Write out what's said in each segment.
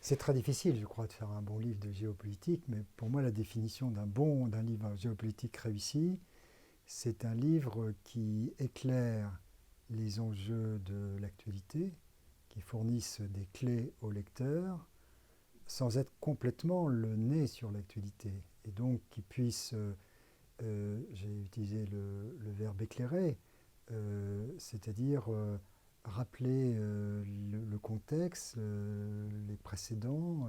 C'est très difficile, je crois, de faire un bon livre de géopolitique, mais pour moi, la définition d'un livre géopolitique réussi, c'est un livre qui éclaire les enjeux de l'actualité, qui fournissent des clés au lecteur, sans être complètement le nez sur l'actualité, et donc qui puisse, j'ai utilisé le verbe éclairer, c'est-à-dire rappeler le contexte, les précédents,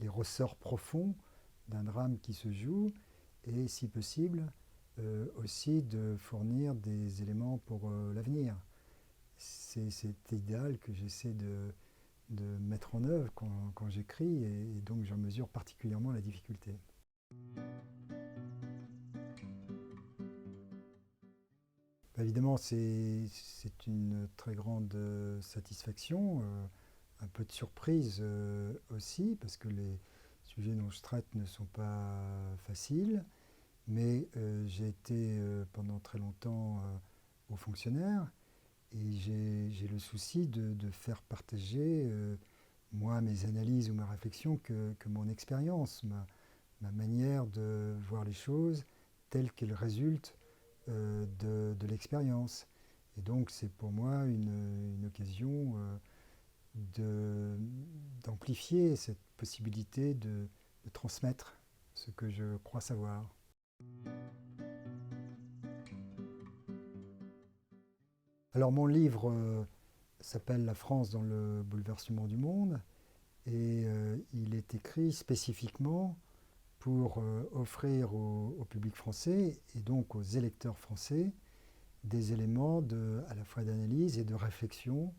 les ressorts profonds d'un drame qui se joue, et si possible, aussi de fournir des éléments pour l'avenir. C'est cet idéal que j'essaie de mettre en œuvre quand j'écris, et donc j'en mesure particulièrement la difficulté. Évidemment, c'est une très grande satisfaction, un peu de surprise aussi, parce que les sujets dont je traite ne sont pas faciles, mais j'ai été pendant très longtemps haut fonctionnaire, et j'ai le souci de faire partager, moi, mes analyses ou ma réflexion que mon expérience, ma manière de voir les choses telles qu'elles résultent de l'expérience. Et donc c'est pour moi une occasion d'amplifier cette possibilité de transmettre ce que je crois savoir. Alors mon livre s'appelle La France dans le bouleversement du monde, et il est écrit spécifiquement pour offrir au public français et donc aux électeurs français des éléments à la fois d'analyse et de réflexion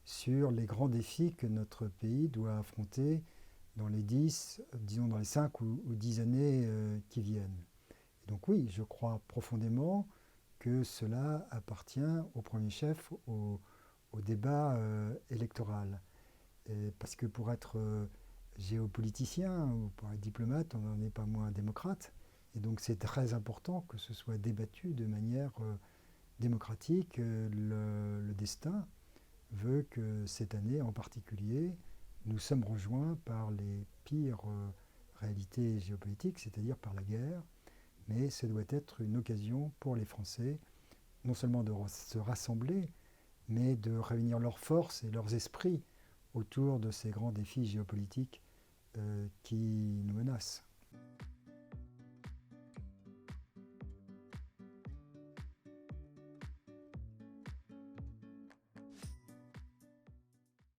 sur les grands défis que notre pays doit affronter dans les 10, disons dans les 5 ou 10 années qui viennent. Et donc oui, je crois profondément que cela appartient au premier chef au débat électoral. Et parce que pour être géopoliticien ou pour être diplomate, on n'en est pas moins démocrate. Et donc c'est très important que ce soit débattu de manière démocratique. Le destin veut que cette année en particulier, nous sommes rejoints par les pires réalités géopolitiques, c'est-à-dire par la guerre, mais ce doit être une occasion pour les Français, non seulement de se rassembler, mais de réunir leurs forces et leurs esprits autour de ces grands défis géopolitiques qui nous menacent.